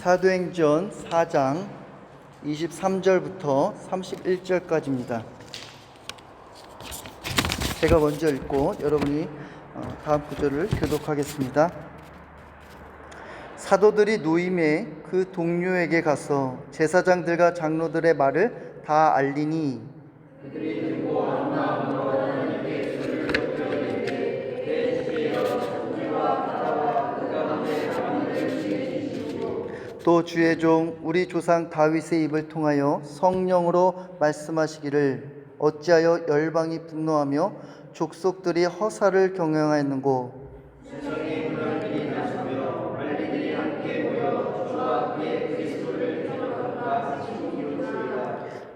사도행전 4장 23절부터 31절까지입니다. 제가 먼저 읽고 여러분이 다음 구절을 교독하겠습니다. 사도들이 노임에 그 동료에게 가서 제사장들과 장로들의 말을 다 알리니 그들이 들고 왔나 하나님께 주를 높여드리되 내 주여 천지와 바다와 그 가운데 사람들을 지으시고 또 주의 종 우리 조상 다윗의 입을 통하여 성령으로 말씀하시기를 어찌하여 열방이 분노하며 족속들이 허사를 경영하였는고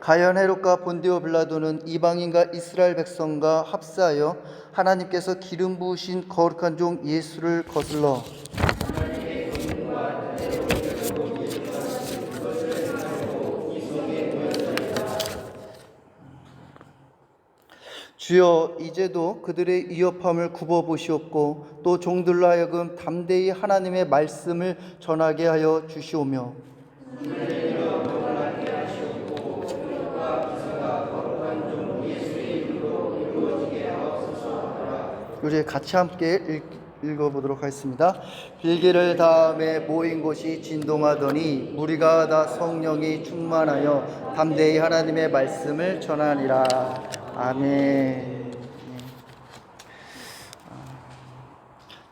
가룟 헤롯과 본디오 빌라도는 이방인과 이스라엘 백성과 합사하여 하나님께서 기름 부으신 거룩한 종 예수를 거슬러 주여 이제도 그들의 위협함을 굽어보시옵고 또 종들로 하여금 담대히 하나님의 말씀을 전하게 하여 주시오며 우리 같이 함께 읽어보도록 하겠습니다. 빌기를 다음에 모인 곳이 진동하더니 무리가 다 성령이 충만하여 담대히 하나님의 말씀을 전하니라. 아멘.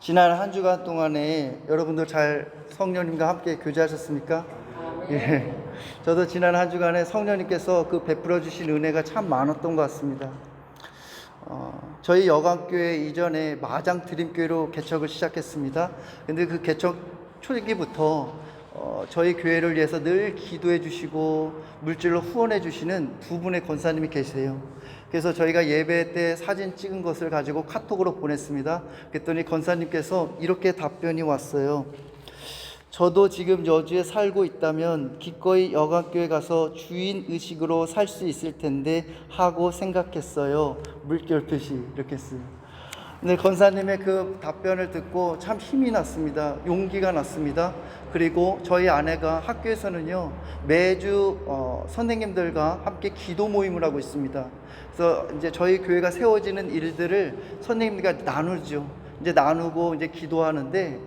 지난 한 주간 동안에 여러분들 잘 성령님과 함께 교제하셨습니까? 예. 저도 지난 한 주간에 성령님께서 그 베풀어 주신 은혜가 참 많았던 것 같습니다. 저희 여강교회 이전에 마장 드림교회로 개척을 시작했습니다. 근데 그 개척 초기부터 저희 교회를 위해서 늘 기도해 주시고 물질로 후원해 주시는 두 분의 권사님이 계세요. 그래서 저희가 예배 때 사진 찍은 것을 가지고 카톡으로 보냈습니다. 그랬더니 권사님께서 이렇게 답변이 왔어요. 저도 지금 여주에 살고 있다면 기꺼이 여강교회 가서 주인 의식으로 살 수 있을 텐데 하고 생각했어요. 물결 표시 이렇게 써요. 네, 권사님의 그 답변을 듣고 참 힘이 났습니다. 용기가 났습니다. 그리고 저희 아내가 학교에서는요 매주 선생님들과 함께 기도 모임을 하고 있습니다. 그래서 이제 저희 교회가 세워지는 일들을 선생님들과 나누죠. 이제 나누고 이제 기도하는데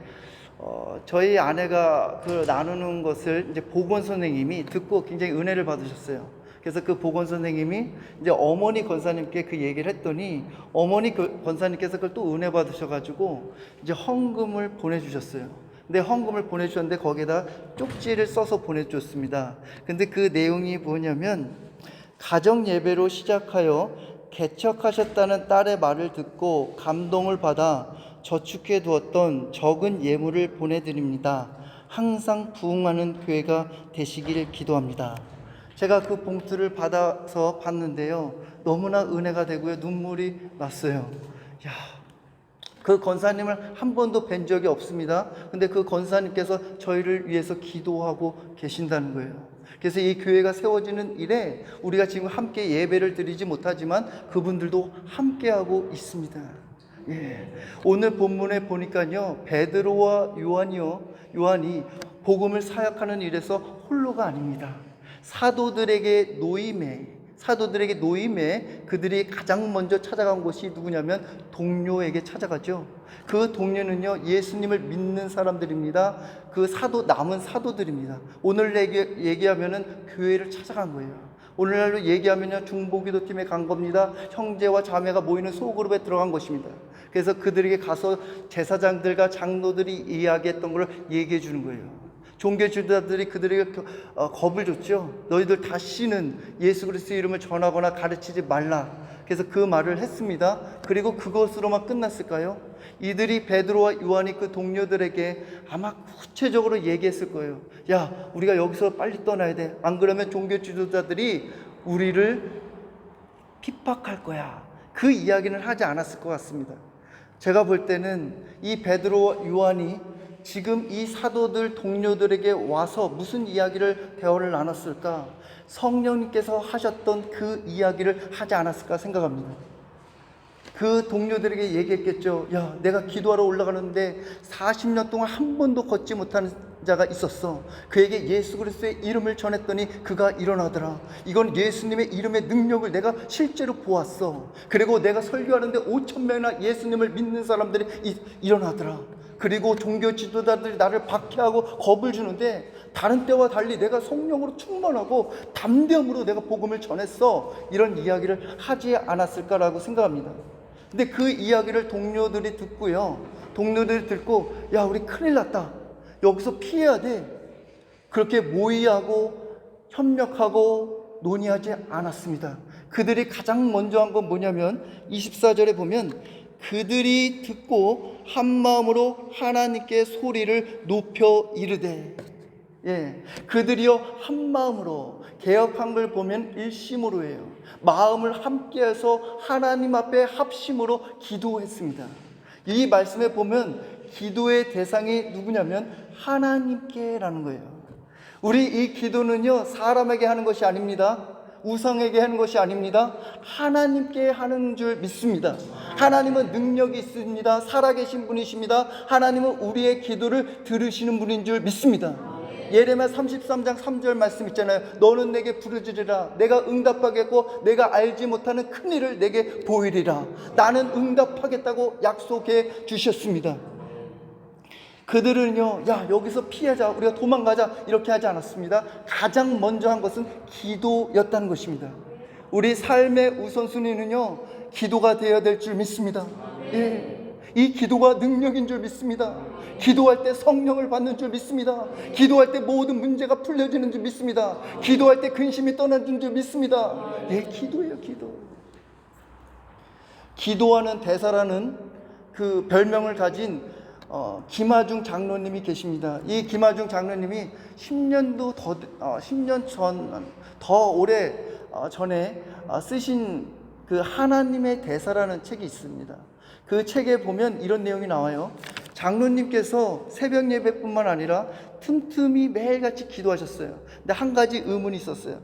저희 아내가 그 나누는 것을 이제 보건 선생님이 듣고 굉장히 은혜를 받으셨어요. 그래서 그 보건 선생님이 이제 어머니 권사님께 그 얘기를 했더니 어머니 권사님께서 그걸 또 은혜 받으셔가지고 이제 헌금을 보내주셨어요. 근데 헌금을 보내주셨는데 거기에다 쪽지를 써서 보내줬습니다. 근데 그 내용이 뭐냐면 가정 예배로 시작하여 개척하셨다는 딸의 말을 듣고 감동을 받아 저축해 두었던 적은 예물을 보내드립니다. 항상 부흥하는 교회가 되시길 기도합니다. 제가 그 봉투를 받아서 봤는데요 너무나 은혜가 되고요 눈물이 났어요. 그 권사님을 한 번도 뵌 적이 없습니다. 근데 그 권사님께서 저희를 위해서 기도하고 계신다는 거예요. 그래서 이 교회가 세워지는 일에 우리가 지금 함께 예배를 드리지 못하지만 그분들도 함께하고 있습니다. 예. 오늘 본문에 보니까요 베드로와 요한이 복음을 사역하는 일에서 홀로가 아닙니다. 사도들에게 노임에 그들이 가장 먼저 찾아간 곳이 누구냐면 동료에게 찾아가죠. 그 동료는요 예수님을 믿는 사람들입니다. 그 남은 사도들입니다. 오늘 얘기하면은 교회를 찾아간 거예요. 오늘날로 얘기하면요 중보기도팀에 간 겁니다. 형제와 자매가 모이는 소그룹에 들어간 것입니다. 그래서 그들에게 가서 제사장들과 장로들이 이야기했던 걸 얘기해 주는 거예요. 종교 지도자들이 그들에게 겁을 줬죠. 너희들 다시는 예수 그리스도의 이름을 전하거나 가르치지 말라. 그래서 그 말을 했습니다. 그리고 그것으로만 끝났을까요? 이들이 베드로와 요한이 그 동료들에게 아마 구체적으로 얘기했을 거예요. 야, 우리가 여기서 빨리 떠나야 돼. 안 그러면 종교 지도자들이 우리를 핍박할 거야. 그 이야기는 하지 않았을 것 같습니다. 제가 볼 때는 이 베드로와 요한이 지금 이 사도들 동료들에게 와서 무슨 대화를 나눴을까? 성령님께서 하셨던 그 이야기를 하지 않았을까 생각합니다. 그 동료들에게 얘기했겠죠. 야, 내가 기도하러 올라가는데 40년 동안 한 번도 걷지 못한 자가 있었어. 그에게 예수 그리스도의 이름을 전했더니 그가 일어나더라. 이건 예수님의 이름의 능력을 내가 실제로 보았어. 그리고 내가 설교하는데 5,000명이나 예수님을 믿는 사람들이 일어나더라. 그리고 종교 지도자들이 나를 박해하고 겁을 주는데 다른 때와 달리 내가 성령으로 충만하고 담대함으로 내가 복음을 전했어. 이런 이야기를 하지 않았을까라고 생각합니다. 근데 그 이야기를 동료들이 듣고요. 동료들이 듣고, 야, 우리 큰일 났다. 여기서 피해야 돼. 그렇게 모의하고 협력하고 논의하지 않았습니다. 그들이 가장 먼저 한 건 뭐냐면 24절에 보면 그들이 듣고 한 마음으로 하나님께 소리를 높여 이르되, 그들이요 한 마음으로, 개역 한글 보면 일심으로 해요. 마음을 함께해서 하나님 앞에 합심으로 기도했습니다. 이 말씀에 보면 기도의 대상이 누구냐면 하나님께라는 거예요. 우리 이 기도는요 사람에게 하는 것이 아닙니다. 우상에게 하는 것이 아닙니다. 하나님께 하는 줄 믿습니다. 하나님은 능력이 있습니다. 살아계신 분이십니다. 하나님은 우리의 기도를 들으시는 분인 줄 믿습니다. 예레미야 33장 3절 말씀 있잖아요. 너는 내게 부르짖으라. 내가 응답하겠고 내가 알지 못하는 큰 일을 내게 보이리라. 나는 응답하겠다고 약속해 주셨습니다. 그들은요, 야, 여기서 피하자, 우리가 도망가자, 이렇게 하지 않았습니다. 가장 먼저 한 것은 기도였다는 것입니다. 우리 삶의 우선순위는요 기도가 되어야 될 줄 믿습니다. 이 기도가 능력인 줄 믿습니다. 기도할 때 성령을 받는 줄 믿습니다. 기도할 때 모든 문제가 풀려지는 줄 믿습니다. 기도할 때 근심이 떠나는 줄 믿습니다. 기도예요, 기도. 기도하는 대사라는 그 별명을 가진 김하중 장로님이 계십니다. 이 김하중 장로님이 10년 더 오래 전에 쓰신 그 하나님의 대사라는 책이 있습니다. 그 책에 보면 이런 내용이 나와요. 장로님께서 새벽 예배뿐만 아니라 틈틈이 매일같이 기도하셨어요. 근데 한 가지 의문이 있었어요.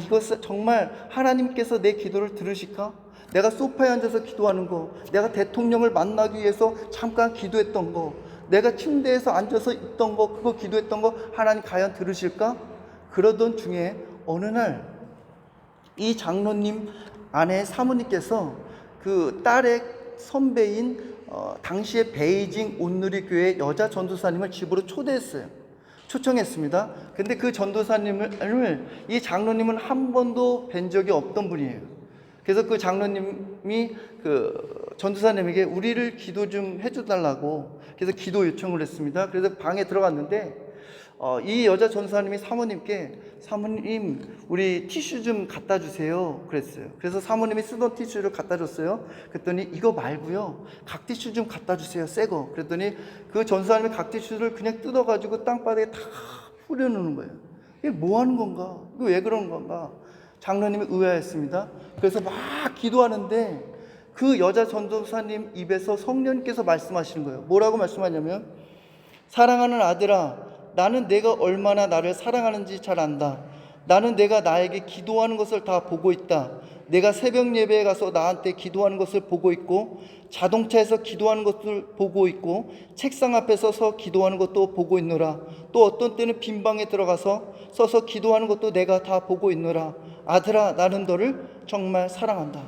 이거 정말 하나님께서 내 기도를 들으실까? 내가 소파에 앉아서 기도하는 거, 내가 대통령을 만나기 위해서 잠깐 기도했던 거, 내가 침대에서 앉아서 있던 거, 그거 기도했던 거 하나님 과연 들으실까? 그러던 중에 어느 날 이 장로님 아내 사모님께서 그 딸의 선배인 당시에 베이징 온누리 교회 여자 전도사님을 집으로 초청했습니다. 근데 그 전도사님을 이 장로님은 한 번도 뵌 적이 없던 분이에요. 그래서 그 장로님이 그 전도사님에게 우리를 기도 좀 해줘달라고 그래서 기도 요청을 했습니다. 그래서 방에 들어갔는데 이 여자 전도사님이 사모님께 사모님 우리 티슈 좀 갖다 주세요 그랬어요. 그래서 사모님이 쓰던 티슈를 갖다 줬어요. 그랬더니 이거 말고요 각 티슈 좀 갖다 주세요 새거. 그랬더니 그 전도사님이 각 티슈를 그냥 뜯어가지고 땅바닥에 다 뿌려놓는 거예요. 이게 뭐 하는 건가? 이거 왜 그런 건가? 장로님이 의아했습니다. 그래서 막 기도하는데 그 여자 전도사님 입에서 성령님께서 말씀하시는 거예요. 뭐라고 말씀하냐면 사랑하는 아들아 나는 내가 얼마나 나를 사랑하는지 잘 안다. 나는 내가 나에게 기도하는 것을 다 보고 있다. 내가 새벽 예배에 가서 나한테 기도하는 것을 보고 있고 자동차에서 기도하는 것을 보고 있고 책상 앞에 서서 기도하는 것도 보고 있노라. 또 어떤 때는 빈 방에 들어가서 서서 기도하는 것도 내가 다 보고 있노라. 아들아 나는 너를 정말 사랑한다.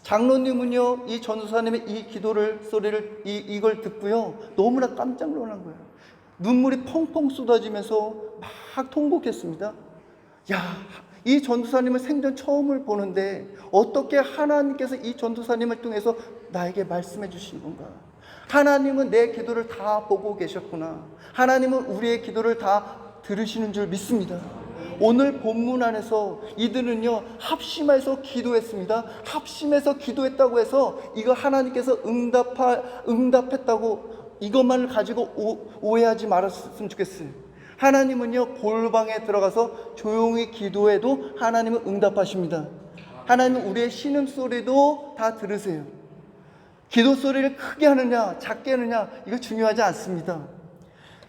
장로님은요 이 전도사님의 이 기도를 소리를 이걸 듣고요 너무나 깜짝 놀란 거예요. 눈물이 펑펑 쏟아지면서 막 통곡했습니다. 이 전도사님을 생전 처음을 보는데 어떻게 하나님께서 이 전도사님을 통해서 나에게 말씀해 주신 건가? 하나님은 내 기도를 다 보고 계셨구나. 하나님은 우리의 기도를 다 들으시는 줄 믿습니다. 오늘 본문 안에서 이들은요 합심해서 기도했습니다. 합심해서 기도했다고 해서 이거 하나님께서 응답했다고 이것만을 가지고 오해하지 말았으면 좋겠어요. 하나님은요 골방에 들어가서 조용히 기도해도 하나님은 응답하십니다. 하나님은 우리의 신음소리도 다 들으세요. 기도 소리를 크게 하느냐 작게 하느냐 이거 중요하지 않습니다.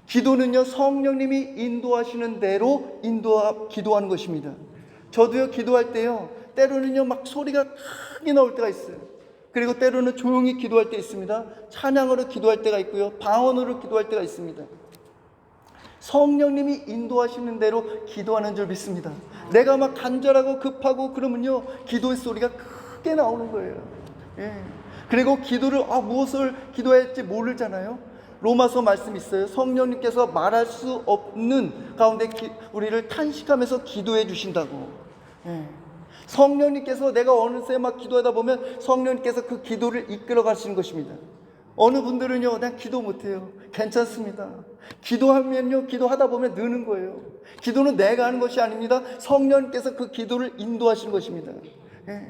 기도는요 성령님이 인도하시는 대로 기도하는 것입니다. 저도요 기도할 때요 때로는요 막 소리가 크게 나올 때가 있어요. 그리고 때로는 조용히 기도할 때 있습니다. 찬양으로 기도할 때가 있고요 방언으로 기도할 때가 있습니다. 성령님이 인도하시는 대로 기도하는 줄 믿습니다. 내가 막 간절하고 급하고 그러면요, 기도의 소리가 크게 나오는 거예요. 예. 그리고 기도를 무엇을 기도해야 할지 모르잖아요. 로마서 말씀 있어요. 성령님께서 말할 수 없는 가운데 우리를 탄식하면서 기도해 주신다고. 예. 성령님께서 내가 어느새 막 기도하다 보면 성령님께서 그 기도를 이끌어 가시는 것입니다. 어느 분들은요, 난 기도 못해요. 괜찮습니다. 기도하면요, 기도하다 보면 느는 거예요. 기도는 내가 하는 것이 아닙니다. 성령님께서 그 기도를 인도하시는 것입니다. 예.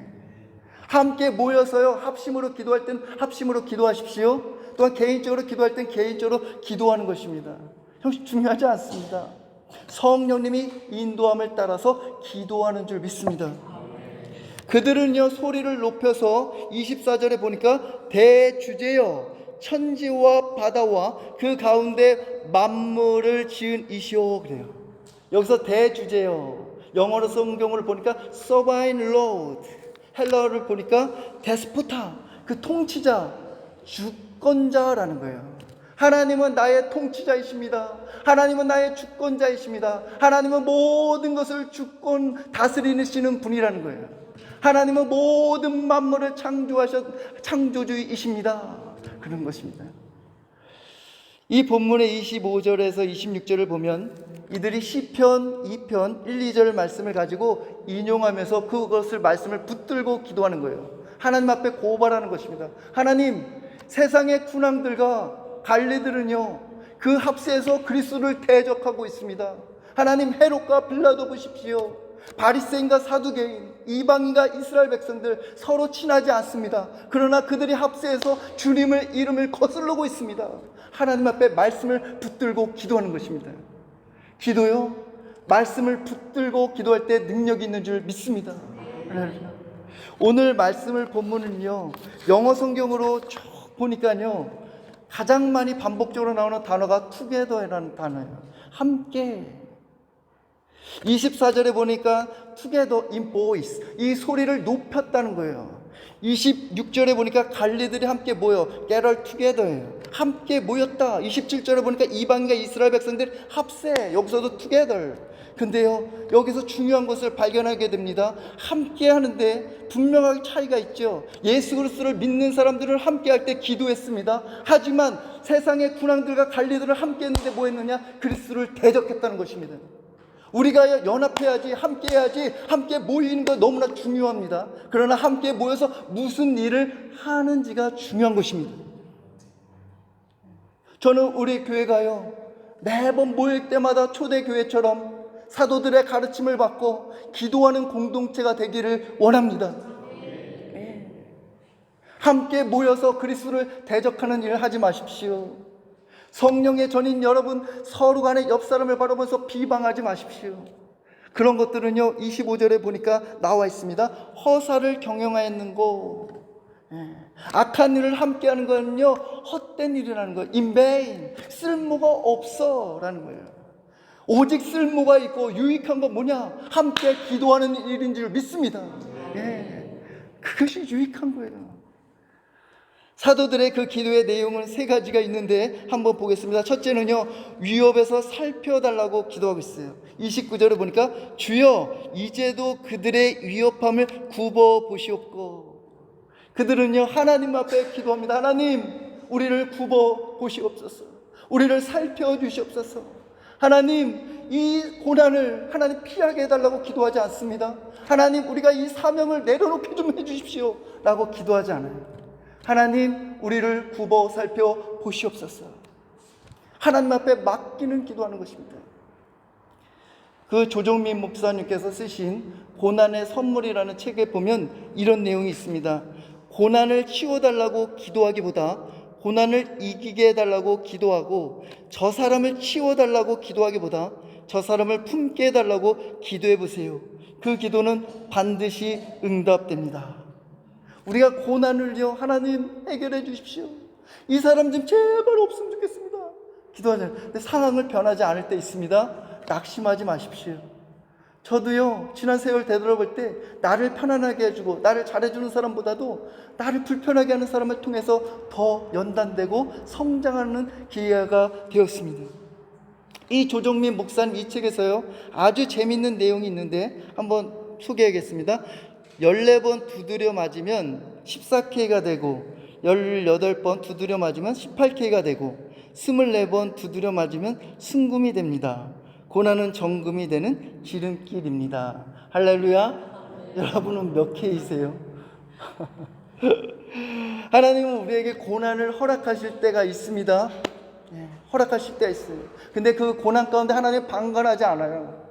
함께 모여서요, 합심으로 기도할 땐 합심으로 기도하십시오. 또한 개인적으로 기도할 땐 개인적으로 기도하는 것입니다. 형식 중요하지 않습니다. 성령님이 인도함을 따라서 기도하는 줄 믿습니다. 그들은요, 소리를 높여서 24절에 보니까 대주제여 천지와 바다와 그 가운데 만물을 지은 이시오 그래요. 여기서 대주제여, 영어로 성경을 보니까 Sovereign Lord, 헬라어를 보니까 데스포타, 그 통치자, 주권자라는 거예요. 하나님은 나의 통치자이십니다. 하나님은 나의 주권자이십니다. 하나님은 모든 것을 주권 다스리시는 분이라는 거예요. 하나님은 모든 만물을 창조주이십니다. 그런 것입니다. 이 본문의 25절에서 26절을 보면 이들이 시편 2편 1, 2절 말씀을 가지고 인용하면서 그것을 말씀을 붙들고 기도하는 거예요. 하나님 앞에 고발하는 것입니다. 하나님, 세상의 군왕들과 관리들은요, 그 합세에서 그리스도를 대적하고 있습니다. 하나님, 헤롯과 빌라도 보십시오. 바리새인과 사두개인, 이방인과 이스라엘 백성들 서로 친하지 않습니다. 그러나 그들이 합세해서 주님의 이름을 거스르고 있습니다. 하나님 앞에 말씀을 붙들고 기도하는 것입니다. 기도요, 말씀을 붙들고 기도할 때 능력이 있는 줄 믿습니다. 오늘 말씀을 본문은요, 영어 성경으로 쭉 보니까요, 가장 많이 반복적으로 나오는 단어가 together라는 단어예요. 함께. 24절에 보니까 together in voice, 이 소리를 높였다는 거예요. 26절에 보니까 관리들이 함께 모여 gather together예요. 함께 모였다. 27절에 보니까 이방인과 이스라엘 백성들이 합세, 여기서도 together. 근데요, 여기서 중요한 것을 발견하게 됩니다. 함께 하는데 분명하게 차이가 있죠. 예수 그리스도를 믿는 사람들은 함께 할 때 기도했습니다. 하지만 세상의 군왕들과 관리들은 함께 했는데 뭐 했느냐? 그리스도를 대적했다는 것입니다. 우리가 연합해야지, 함께 해야지, 함께 모이는 거 너무나 중요합니다. 그러나 함께 모여서 무슨 일을 하는지가 중요한 것입니다. 저는 우리 교회가요, 매번 모일 때마다 초대교회처럼 사도들의 가르침을 받고 기도하는 공동체가 되기를 원합니다. 함께 모여서 그리스도를 대적하는 일을 하지 마십시오. 성령의 전인 여러분, 서로 간에 옆 사람을 바라보면서 비방하지 마십시오. 그런 것들은요, 25절에 보니까 나와 있습니다. 허사를 경영하였는고. 악한 일을 함께 하는 거는요, 헛된 일이라는 거예요. in vain, 쓸모가 없어 라는 거예요. 오직 쓸모가 있고 유익한 건 뭐냐? 함께 기도하는 일인 줄 믿습니다. 그것이 유익한 거예요. 사도들의 그 기도의 내용은 세 가지가 있는데 한번 보겠습니다. 첫째는요, 위협에서 살펴달라고 기도하고 있어요. 29절을 보니까 주여 이제도 그들의 위협함을 굽어 보시옵고. 그들은요, 하나님 앞에 기도합니다. 하나님, 우리를 굽어 보시옵소서. 우리를 살펴주시옵소서. 하나님, 이 고난을 하나님 피하게 해달라고 기도하지 않습니다. 하나님, 우리가 이 사명을 내려놓게 좀 해주십시오 라고 기도하지 않아요. 하나님, 우리를 굽어 살펴 보시옵소서. 하나님 앞에 맡기는 기도하는 것입니다. 그 조정민 목사님께서 쓰신 고난의 선물이라는 책에 보면 이런 내용이 있습니다. 고난을 치워달라고 기도하기보다 고난을 이기게 해달라고 기도하고, 저 사람을 치워달라고 기도하기보다 저 사람을 품게 해달라고 기도해 보세요. 그 기도는 반드시 응답됩니다. 우리가 고난을요, 하나님 해결해 주십시오. 이 사람 좀 제발 없으면 좋겠습니다. 기도하잖아요. 근데 상황을 변하지 않을 때 있습니다. 낙심하지 마십시오. 저도요, 지난 세월 되돌아볼 때 나를 편안하게 해주고 나를 잘해주는 사람보다도 나를 불편하게 하는 사람을 통해서 더 연단되고 성장하는 기회가 되었습니다. 이 조정민 목사님 이 책에서요 아주 재밌는 내용이 있는데 한번 소개하겠습니다. 14번 두드려 맞으면 14K가 되고 18번 두드려 맞으면 18K가 되고 24번 두드려 맞으면 승금이 됩니다. 고난은 정금이 되는 지름길입니다. 할렐루야. 여러분은 몇 K이세요? 하나님은 우리에게 고난을 허락하실 때가 있습니다. 허락하실 때가 있어요. 근데 그 고난 가운데 하나님 방관하지 않아요.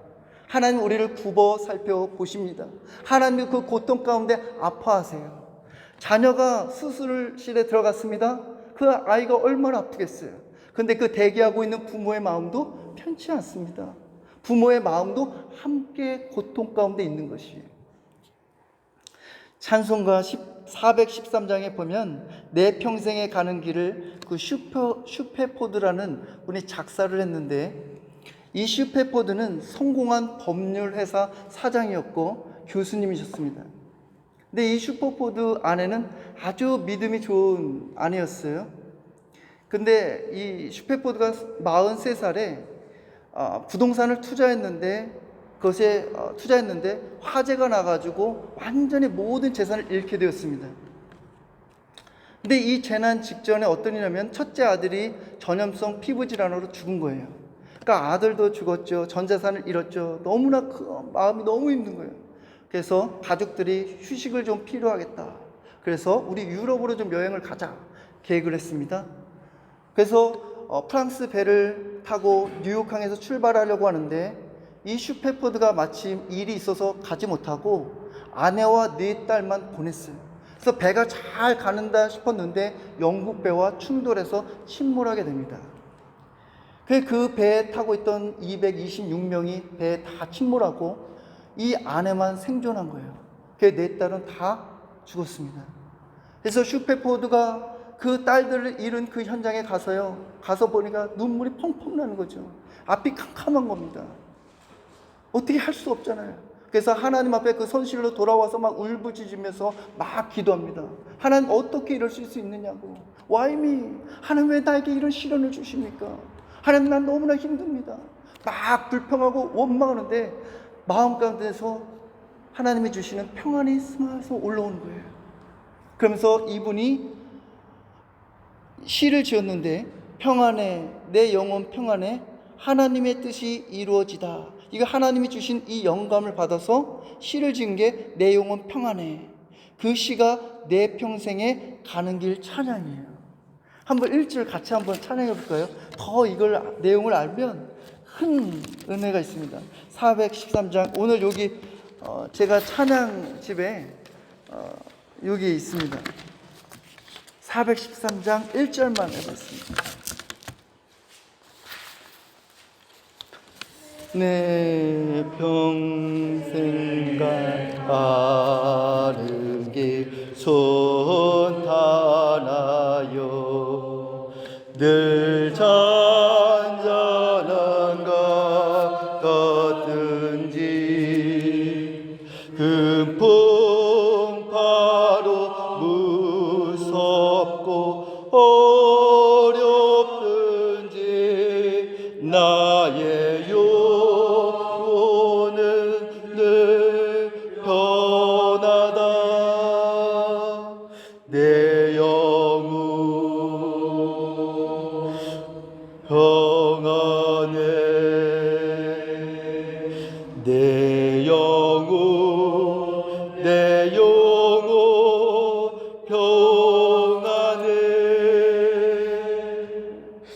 하나님 우리를 굽어 살펴보십니다. 하나님 그 고통 가운데 아파하세요. 자녀가 수술실에 들어갔습니다. 그 아이가 얼마나 아프겠어요. 근데 그 대기하고 있는 부모의 마음도 편치 않습니다. 부모의 마음도 함께 고통 가운데 있는 것이에요. 찬송가 413장에 보면 내 평생에 가는 길을 그 슈페포드라는 분이 작사를 했는데, 이 슈페포드는 성공한 법률회사 사장이었고 교수님이셨습니다. 근데 이 슈퍼포드 아내는 아주 믿음이 좋은 아내였어요. 근데 이 슈페포드가 43살에 부동산을 투자했는데 화재가 나가지고 완전히 모든 재산을 잃게 되었습니다. 근데 이 재난 직전에 어떤 일이냐면 첫째 아들이 전염성 피부 질환으로 죽은 거예요. 그러니까 아들도 죽었죠. 전 재산을 잃었죠. 너무나 마음이 너무 힘든 거예요. 그래서 가족들이 휴식을 좀 필요하겠다. 그래서 우리 유럽으로 좀 여행을 가자 계획을 했습니다. 그래서 프랑스 배를 타고 뉴욕항에서 출발하려고 하는데 이 슈페포드가 마침 일이 있어서 가지 못하고 아내와 4딸만 보냈어요. 그래서 배가 잘 가는다 싶었는데 영국 배와 충돌해서 침몰하게 됩니다. 그 배에 타고 있던 226명이 배에 다 침몰하고 이 아내만 생존한 거예요. 그 4딸은 다 죽었습니다. 그래서 슈페포드가 그 딸들을 잃은 그 현장에 가서 보니까 눈물이 펑펑 나는 거죠. 앞이 캄캄한 겁니다. 어떻게 할 수 없잖아요. 그래서 하나님 앞에 그 손실로 돌아와서 막 울부짖으면서 막 기도합니다. 하나님 어떻게 이럴 수 있느냐고. Why me? 하나님 왜 나에게 이런 시련을 주십니까? 하나님 난 너무나 힘듭니다. 막 불평하고 원망하는데 마음 가운데서 하나님이 주시는 평안이 스며서 올라오는 거예요. 그러면서 이분이 시를 지었는데 평안에 내 영혼 평안에 하나님의 뜻이 이루어지다. 이거 하나님이 주신 이 영감을 받아서 시를 지은 게 내 영혼 평안에. 그 시가 내 평생에 가는 길 찬양이에요. 한번 1절 같이 한번 찬양해 볼까요? 더 이걸 내용을 알면 큰 은혜가 있습니다. 413장 오늘 여기 제가 찬양집에 여기 있습니다. 413장 1절만 해봤습니다. 내 평생 가는 길 손타나요 늘 잔잔한 것 같든지 금풍 파도 무섭고 어렵든지 나의 영혼은 늘 편하다 내 영혼 평안해 내 영혼 평안해.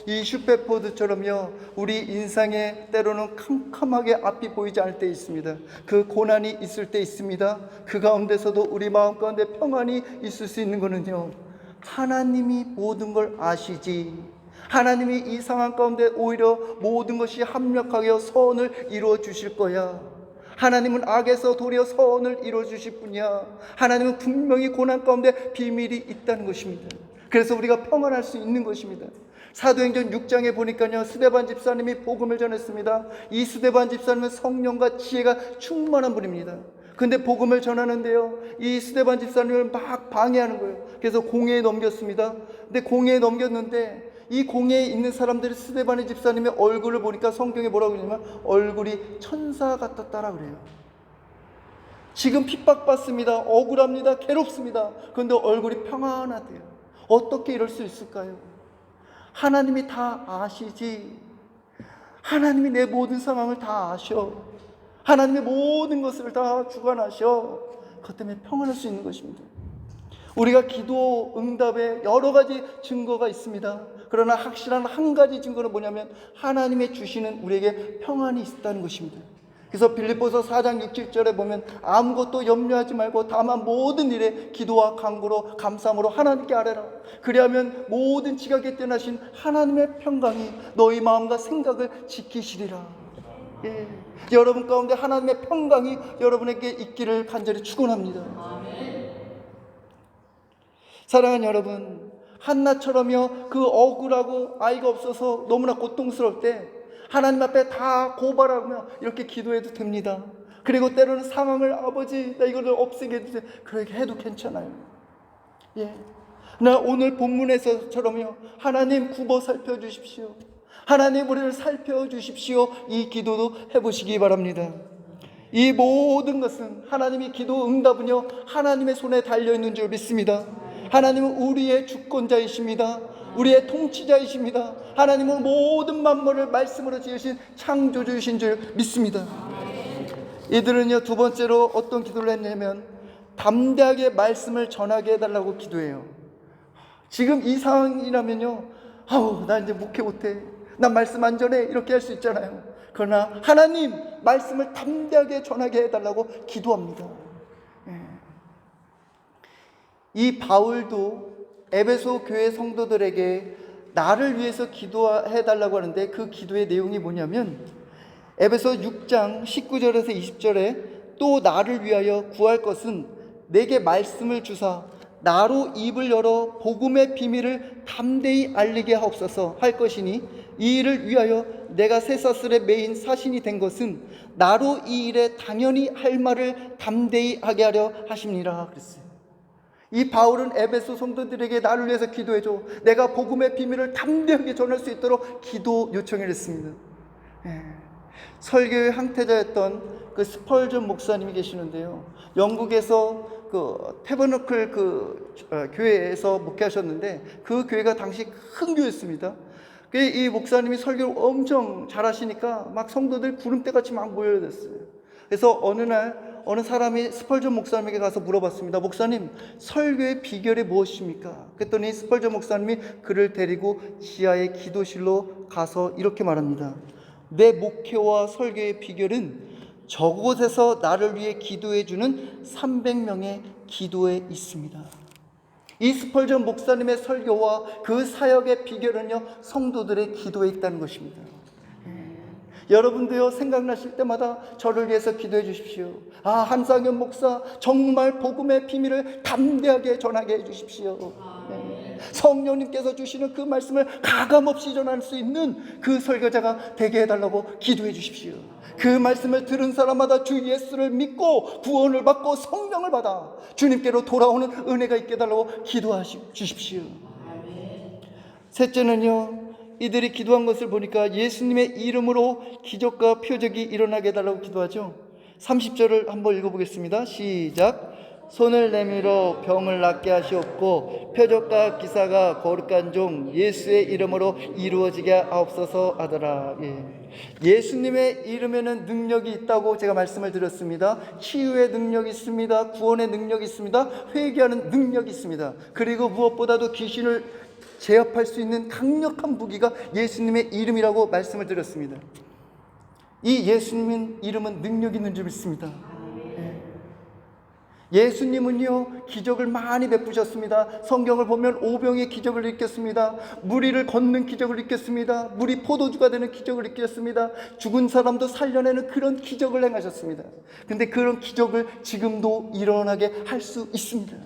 이 슈페포드처럼요 우리 인생에 때로는 캄캄하게 앞이 보이지 않을 때 있습니다. 그 고난이 있을 때 있습니다. 그 가운데서도 우리 마음 가운데 평안이 있을 수 있는 것은요 하나님이 모든 걸 아시지. 하나님이 이 상황 가운데 오히려 모든 것이 합력하여 선을 이루어 주실 거야. 하나님은 악에서 도리어 선을 이루어 주실 분이야. 하나님은 분명히 고난 가운데 비밀이 있다는 것입니다. 그래서 우리가 평안할 수 있는 것입니다. 사도행전 6장에 보니까요 스데반 집사님이 복음을 전했습니다. 이 스데반 집사님은 성령과 지혜가 충만한 분입니다. 근데 복음을 전하는데요 이 스데반 집사님을 막 방해하는 거예요. 그래서 공회에 넘겼습니다. 근데 공회에 넘겼는데 이 공회에 있는 사람들이 스데반의 집사님의 얼굴을 보니까 성경에 뭐라고 그러냐면 얼굴이 천사 같았다라 그래요. 지금 핍박받습니다. 억울합니다. 괴롭습니다. 그런데 얼굴이 평안하대요. 어떻게 이럴 수 있을까요? 하나님이 다 아시지. 하나님이 내 모든 상황을 다 아셔. 하나님의 모든 것을 다 주관하셔. 그것 때문에 평안할 수 있는 것입니다. 우리가 기도 응답에 여러 가지 증거가 있습니다. 그러나 확실한 한 가지 증거는 뭐냐면 하나님의 주시는 우리에게 평안이 있다는 것입니다. 그래서 빌립보서 4장 6, 7절에 보면 아무것도 염려하지 말고 다만 모든 일에 기도와 간구로 감사함으로 하나님께 아뢰라. 그리하면 모든 지각에 뛰어나신 하나님의 평강이 너희 마음과 생각을 지키시리라. 예. 여러분 가운데 하나님의 평강이 여러분에게 있기를 간절히 축원합니다. 사랑하는 여러분, 한나처럼요 그 억울하고 아이가 없어서 너무나 고통스러울 때 하나님 앞에 다 고발하며 이렇게 기도해도 됩니다. 그리고 때로는 상황을 아버지 나 이거를 없애게 해주세요. 그렇게 해도 괜찮아요. 예. 나 오늘 본문에서처럼요 하나님 굽어 살펴주십시오. 하나님 우리를 살펴주십시오. 이 기도도 해보시기 바랍니다. 이 모든 것은 하나님의 기도 응답은요 하나님의 손에 달려있는 줄 믿습니다. 하나님은 우리의 주권자이십니다. 우리의 통치자이십니다. 하나님은 모든 만물을 말씀으로 지으신 창조주이신 줄 믿습니다. 이들은요 두 번째로 어떤 기도를 했냐면 담대하게 말씀을 전하게 해달라고 기도해요. 지금 이 상황이라면요 아우 나 이제 목회 못해, 난 말씀 안 전해, 이렇게 할 수 있잖아요. 그러나 하나님 말씀을 담대하게 전하게 해달라고 기도합니다. 이 바울도 에베소 교회 성도들에게 나를 위해서 기도해달라고 하는데 그 기도의 내용이 뭐냐면 에베소 6장 19절에서 20절에 또 나를 위하여 구할 것은 내게 말씀을 주사 나로 입을 열어 복음의 비밀을 담대히 알리게 하옵소서 할 것이니 이 일을 위하여 내가 쇠사슬에 매인 사신이 된 것은 나로 이 일에 당연히 할 말을 담대히 하게 하려 하심니라 그랬어요. 이 바울은 에베소 성도들에게 나를 위해서 기도해줘, 내가 복음의 비밀을 담대하게 전할 수 있도록 기도 요청을 했습니다. 설교의 항태자였던 그 스펄전 목사님이 계시는데요, 영국에서 그 태버너클 교회에서 목회하셨는데 그 교회가 당시 큰 교회였습니다. 이 목사님이 설교를 엄청 잘하시니까 막 성도들 구름대같이 막 모여졌어요. 그래서 어느 날 어느 사람이 스펄전 목사님에게 가서 물어봤습니다. 목사님, 설교의 비결이 무엇입니까? 그랬더니 스펄전 목사님이 그를 데리고 지하의 기도실로 가서 이렇게 말합니다. 내 목회와 설교의 비결은 저곳에서 나를 위해 기도해 주는 300명의 기도에 있습니다. 이 스펄전 목사님의 설교와 그 사역의 비결은요 성도들의 기도에 있다는 것입니다. 여러분도요 생각나실 때마다 저를 위해서 기도해 주십시오. 한상현 목사 정말 복음의 비밀을 담대하게 전하게 해 주십시오. 성령님께서 주시는 그 말씀을 가감없이 전할 수 있는 그 설교자가 되게 해달라고 기도해 주십시오. 그 말씀을 들은 사람마다 주 예수를 믿고 구원을 받고 성령을 받아 주님께로 돌아오는 은혜가 있게 해달라고 기도해 주십시오. 셋째는요, 이들이 기도한 것을 보니까 예수님의 이름으로 기적과 표적이 일어나게 해달라고 기도하죠. 30절을 한번 읽어보겠습니다. 시작. 손을 내밀어 병을 낫게 하시옵고 표적과 기사가 거룩한 종 예수의 이름으로 이루어지게 하옵소서 하더라. 예수님의 이름에는 능력이 있다고 제가 말씀을 드렸습니다. 치유의 능력이 있습니다. 구원의 능력이 있습니다. 회개하는 능력이 있습니다. 그리고 무엇보다도 귀신을 제압할 수 있는 강력한 무기가 예수님의 이름이라고 말씀을 드렸습니다. 이 예수님의 이름은 능력 있는 줄 믿습니다. 예수님은요 기적을 많이 베푸셨습니다. 성경을 보면 오병의 기적을 일으켰습니다. 무리를 걷는 기적을 일으켰습니다. 물이 포도주가 되는 기적을 일으켰습니다. 죽은 사람도 살려내는 그런 기적을 행하셨습니다. 근데 그런 기적을 지금도 일어나게 할 수 있습니다.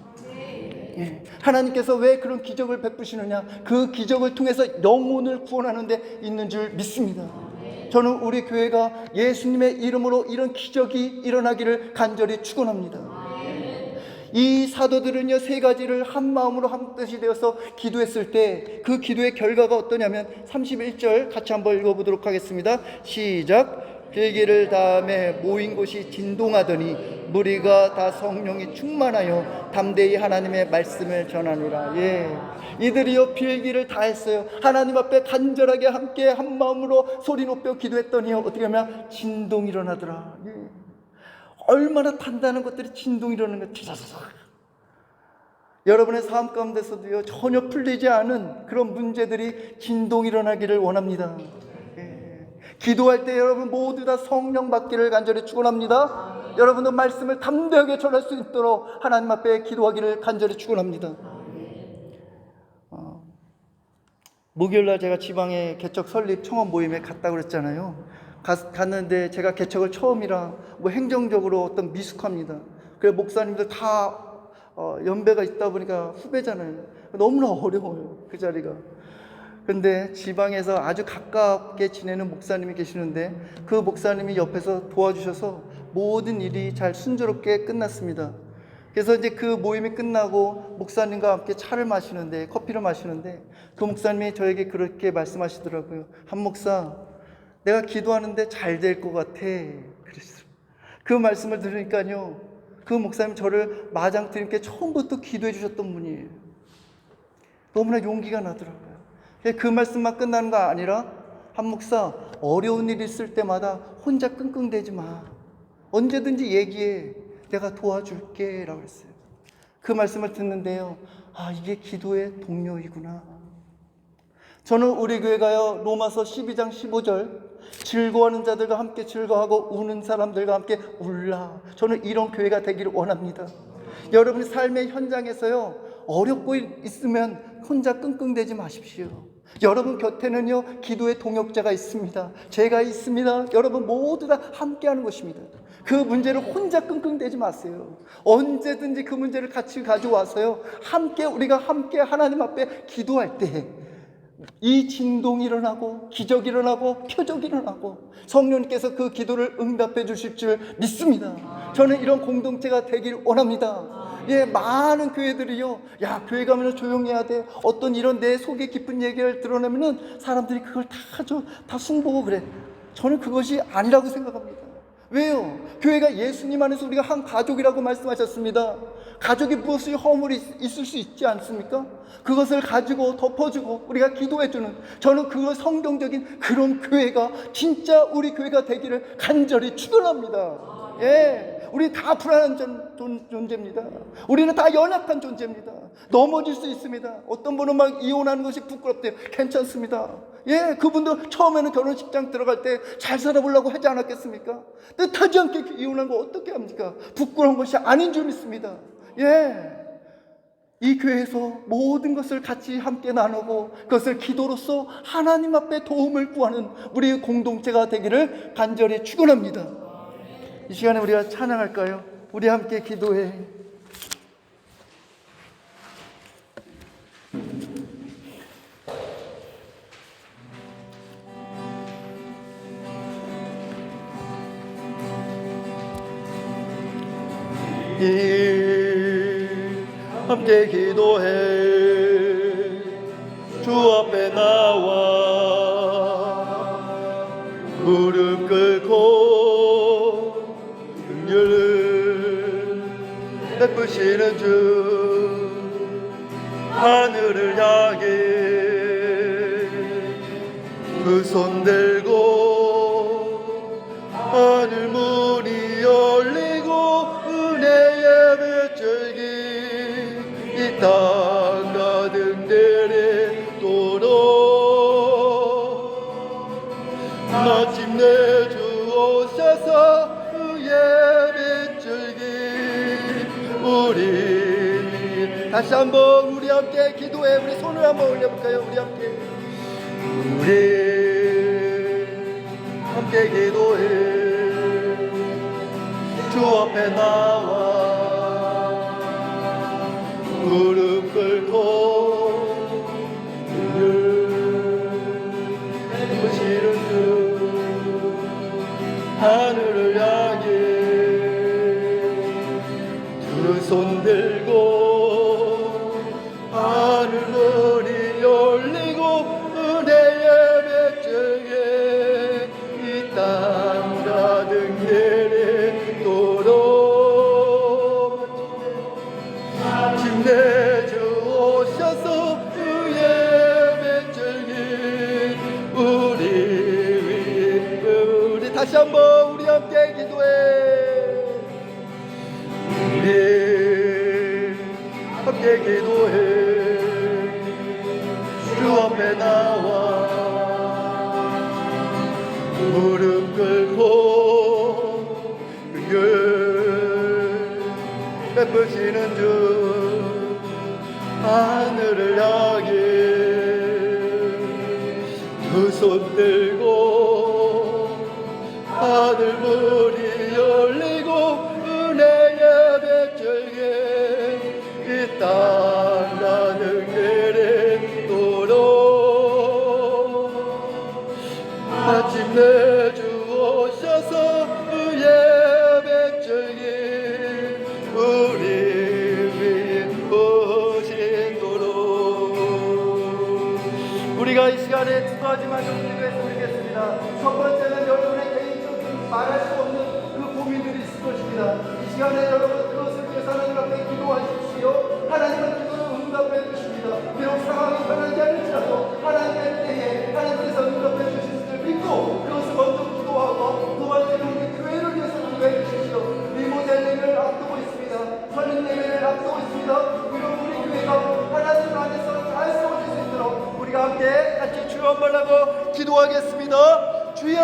하나님께서 왜 그런 기적을 베푸시느냐, 그 기적을 통해서 영혼을 구원하는 데 있는 줄 믿습니다. 저는 우리 교회가 예수님의 이름으로 이런 기적이 일어나기를 간절히 축원합니다. 이 사도들은요, 세 가지를 한 마음으로 한 뜻이 되어서 기도했을 때 그 기도의 결과가 어떠냐면 31절 같이 한번 읽어보도록 하겠습니다. 시작. 빌기를 다음에 모인 곳이 진동하더니 무리가 다 성령이 충만하여 담대히 하나님의 말씀을 전하니라. 예, 이들이요 빌기를 다 했어요. 하나님 앞에 간절하게 함께 한 마음으로 소리 높여 기도했더니 어떻게 하면 진동이 일어나더라. 예. 얼마나 단단한 것들이 진동이 일어나는 거예요. 여러분의 삶 가운데서도요, 전혀 풀리지 않은 그런 문제들이 진동이 일어나기를 원합니다. 예. 기도할 때 여러분 모두 다 성령 받기를 간절히 축원합니다. 여러분도 말씀을 담대하게 전할 수 있도록 하나님 앞에 기도하기를 간절히 축원합니다. 목요일날 제가 지방에 개척 설립 청원 모임에 갔다고 그랬잖아요. 갔는데 제가 개척을 처음이라 뭐 행정적으로 어떤 미숙합니다. 그래서 목사님들 다 연배가 있다 보니까 후배잖아요. 너무나 어려워요, 그 자리가. 근데 지방에서 아주 가깝게 지내는 목사님이 계시는데 그 목사님이 옆에서 도와주셔서 모든 일이 잘 순조롭게 끝났습니다. 그래서 이제 그 모임이 끝나고 목사님과 함께 차를 마시는데, 커피를 마시는데 그 목사님이 저에게 그렇게 말씀하시더라고요. 한 목사, 내가 기도하는데 잘 될 것 같아. 그랬어요. 그 말씀을 들으니까요, 그 목사님 저를 마장트님께 처음부터 기도해 주셨던 분이에요. 너무나 용기가 나더라고요. 그 말씀만 끝나는 거 아니라, 한 목사, 어려운 일 있을 때마다 혼자 끙끙대지 마. 언제든지 얘기해. 내가 도와줄게 라고 했어요. 그 말씀을 듣는데요, 아, 이게 기도의 동료이구나. 저는 우리 교회가요, 로마서 12장 15절 즐거워하는 자들과 함께 즐거워하고 우는 사람들과 함께 울라. 저는 이런 교회가 되기를 원합니다. 여러분의 삶의 현장에서요, 어렵고 있으면 혼자 끙끙대지 마십시오. 여러분 곁에는요, 기도의 동역자가 있습니다. 제가 있습니다. 여러분 모두 다 함께하는 것입니다. 그 문제를 혼자 끙끙대지 마세요. 언제든지 그 문제를 같이 가져와서요, 우리가 함께 하나님 앞에 기도할 때 이 진동이 일어나고 기적이 일어나고 표적이 일어나고 성령님께서 그 기도를 응답해 주실 줄 믿습니다. 저는 이런 공동체가 되길 원합니다. 예, 많은 교회들이요, 야, 교회 가면 조용히 해야 돼. 어떤 이런 내 속에 깊은 얘기를 드러내면은 사람들이 그걸 다 숭보고 그래. 저는 그것이 아니라고 생각합니다. 왜요? 교회가 예수님 안에서 우리가 한 가족이라고 말씀하셨습니다. 가족이 무엇이 허물이 있을 수 있지 않습니까? 그것을 가지고 덮어주고 우리가 기도해주는, 저는 그 성경적인 그런 교회가 진짜 우리 교회가 되기를 간절히 축원합니다. 예, 우리 다 불안한 존재입니다. 우리는 다 연약한 존재입니다. 넘어질 수 있습니다. 어떤 분은 막 이혼하는 것이 부끄럽대요. 괜찮습니다. 예, 그분도 처음에는 결혼식장 들어갈 때 잘 살아보려고 하지 않았겠습니까? 뜻하지 않게 이혼한 거 어떻게 합니까? 부끄러운 것이 아닌 줄 믿습니다. 예, 이 교회에서 모든 것을 같이 함께 나누고 그것을 기도로서 하나님 앞에 도움을 구하는 우리의 공동체가 되기를 간절히 축원합니다. 이 시간에 우리가 찬양할까요? 우리 함께 기도해. 함께 기도해. 주 앞에 나와 무릎 꿇고 긍휼을 베푸시는 주, 하늘을 향해 그 손 들고 하늘 문이 열리고 은혜의 뱃줄기 이 땅 가득 내리도록 마침내 주옵소서. 그의 뱃줄기 우리 다시 한번 우리 함께 기도해. 우리 손을 한번 올려볼까요? 우리 함께 기도해. 주 앞에 나와 무릎 꿇고 베푸시는 주, 하늘을 향해 두 두 손 들고 하늘 문이 열리고 은혜의 백정에 이 땅 가득 내리도록 힘내주옵소서. 그의 백정이 우리 다시 한번 우리 함께 기도해. 우리 함께 기도해. 주 앞에 나와 무릎 꿇고 은혜 베푸시는 주 하늘을 향해 두 손 들고 하늘 문이 열리고 은혜의 백정에 이 땅 가득 내리도록 마침내 주옵소서. 그의 백정이 우리 보시도록. 우리가 이 시간에 두 가지만 좀 기도했으면 좋겠습니다. 첫 번째는 여러분의 개인적인 말할 수 없는 그 고민들이 있을 것입니다. 이 시간에 여러분 그것을 위해서 하나님 앞에 기도하십시오. 하나님은 기도를 응답해 주십니다. 비록 상황이 변하지 않을지라도 하나님의 때에 하나님께서 응답해 주실 줄 믿고 그것을 먼저 기도하고 두 번째는 우리 교회를 위해서 기도해 주십시오. 리모델 예배를 앞두고 있습니다. 설립 예배를 앞두고 있습니다. 그리고 우리 교회가 하나님 안에서 잘 세워질 수 있도록 우리가 함께 같이 주여 한번 하고 기도하겠습니다. 주여!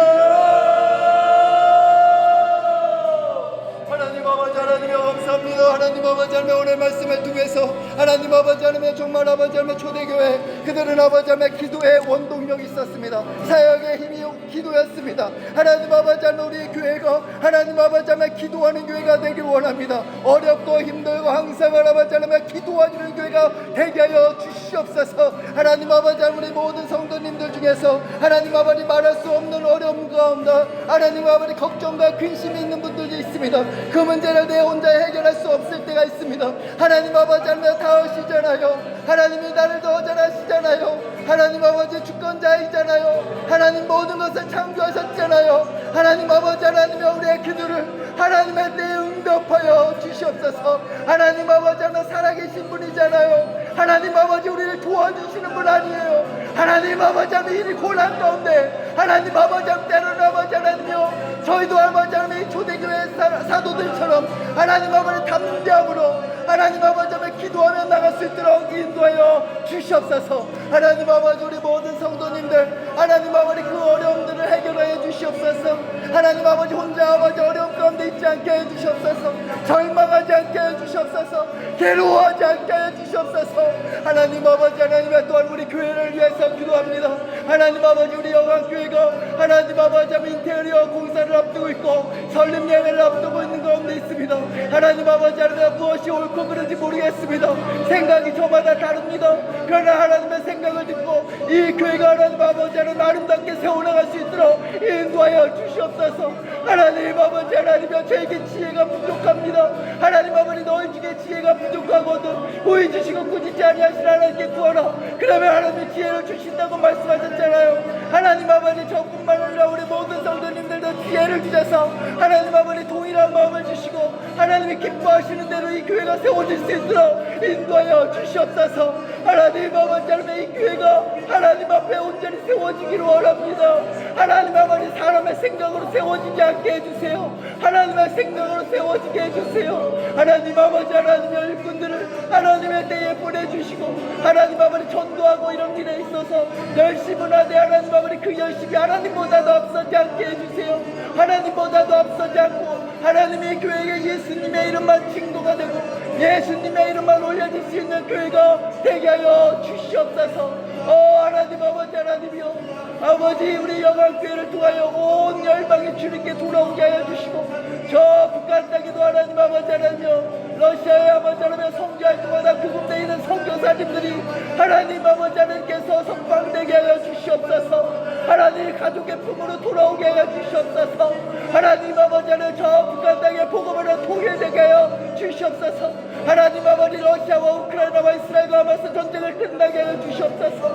하나님 아버지, 하나님 감사합니다. 하나님 아버지, 하나님 오늘 말씀을 통해서 하나님 아버지, 하나님 정말 아버지, 하나님 초대교회 그들은 아버지, 하나님 기도의 원동력이 있었습니다. 사역의 힘이 기도였습니다. 하나님 아버지, 하나님 우리 교회가 하나님 아버지, 하나님 기도하는 교회가 되길 원합니다. 어렵고 힘들고 항상 아버지, 하나님 기도하는 교회가 되게 하여 주시옵소서. 하나님 아버지, 하나님 우리 모든 성도님들 중에서 하나님 아버지 말할 수 없는 어려움 가운데 하나님 아버지 걱정과 근심이 있는 분들이 있습니다. 그 문제를 내 혼자 해결할 수 없을 때가 있습니다. 하나님 아버지, 하나님 다 아시잖아요. 하나님이 나를 더 잘 아시잖아요. 하나님 아버지 주권자이잖아요. 하나님 모든 것을 창조하셨잖아요. 하나님 아버지, 하나님이 우리의 기도를 하나님의 때에 응답하여 주시옵소서. 하나님 아버지, 하나님 살아계신 분이잖아요. 하나님 아버지 우리를 도와주시는 분 아니에요. 하나님 아버지, 하나님 이 고난 가운데 하나님 아버지, 때로는 아버지 하나님이요 저희도 아버지 하나님 초대교회 사도들처럼 하나님 아버지 담대함으로 하나님 아버지 하나님 기도하며 나갈 수 있도록 인도하여 주시옵소서. 하나님 아버지 우리 모든 성도님들 하나님 아버지 그 어려움들을 해결하여 주시옵소서. 하나님 아버지 혼자 아버지 어려움 가운데 있지 않게 해 주시옵소서. 절망하지 않게 해 주시옵소서. 괴로워하지 않게 해 주시옵소서. 하나님 아버지, 하나님 또한 우리 교회를 위해서 기도합니다. 하나님 아버지 우리 영광교회가 하나님 아버지 인테리어 공사를 앞두고 있고 설립 예배를 앞두고 있는 가운데 있습니다. 하나님 아버지, 하나님 무엇이 옳고 그른지 모르겠습니다. 생각이 저마다 다릅니다. 그러나 하나님의 생각을 듣고 이 교회가 하나님 아버지 하나님 아름답게 세워나갈 수 있도록 인도하여 주시옵소서. 하나님 아버지, 하나님이여 저에게 지혜가 부족합니다. 하나님 아버지 너희 중에 지혜가 부족하거든 보이 주시고 꾸짖지 아니하시는 하나님께 구하라. 그러면 하나님의 지혜를 주신다고 말씀하셨잖아요. 하나님 아버지 저뿐만 아니라 우리 모든 성도님들도 지혜를 주셔서 하나님 아버지 동일한 마음을 주시고 하나님이 기뻐하시는 대로 이 교회가 세워질 수 있도록 인도하여 주시옵소서. 하나님 아버지, 하나님 이 교회가 하나님 앞에 온전히 세워지기를 원합니다. 하나님 아버지 사람의 생각으로 세워지지 않게 해주세요. 하나님의 생각으로 세워지게 해주세요. 하나님 아버지, 하나님의 일꾼들을 하나님의 때에 보내주시고 하나님 아버지 전도하고 이런 일에 있어서 열심을 하되 하나님 아버지 그 열심이 하나님보다도 앞서지 않게 해주세요. 하나님보다도 앞서지 않고 하나님의 교회에 예수님의 이름만 칭도가 되고 예수님의 이름만 올려질 수 있는 교회가 되게 하여 주시옵소서. 하나님 아버지, 하나님이여 아버지 우리 영광교회를 통하여 온 열방의 주님께 돌아오게 하여 주시고 저 북한 땅에도 하나님 아버지, 하나님이여 러시아의 아버지 하나님 성교할 때마다 구금되어 있는 선교사님들이 하나님 아버지 하나님께서 석방되게 하여 주시옵소서. 하나님 가족의 품으로 돌아오게 하여 주시옵소서. 하나님 아버지 하나님 저 북한 땅의 복음으로 통일되게 하여 주시옵소서. 주시옵소서. 하나님 아버지, 러시아와 우크라이나와 이스라엘과 하마스 전쟁을 끝나게 하여 주시옵소서.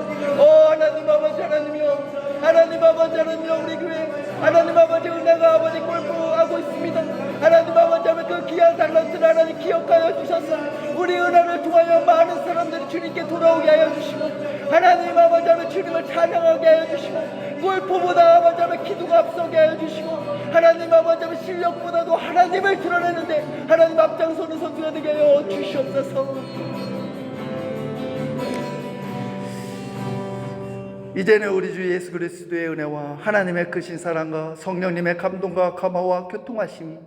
하나님 아버지, 하나님이여, 하나님 아버지, 하나님이여, 우리 교회 하나님 아버지 은혜가 아버지 골프하고 있습니다. 하나님 아버지, 그 귀한 달란트를 하나님 기억하여 주셔서 우리 은혜를 통하여 많은 사람들이 주님께 돌아오게 하여 주시고, 하나님 아버지 주님을 찬양하게 하여 주시고, 골프보다 아버지 기도가 앞서게 하여 주시고, 하나님 아버지 실력보다도 하나님을 드러내는데 하나님 앞장서는 선수가 되게 하여 주시옵소서. 이제는 우리 주 예수 그리스도의 은혜와 하나님의 크신 사랑과 성령님의 감동과 감화와 교통하심이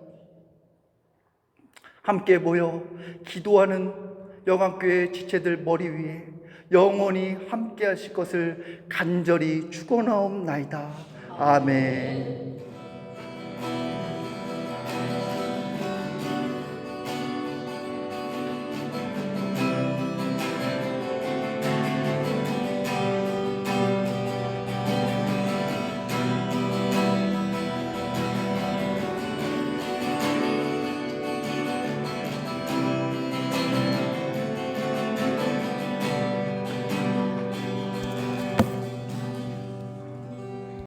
함께 모여 기도하는 영암교회 지체들 머리 위에 영원히 함께 하실 것을 간절히 축원하옵나이다. 아멘.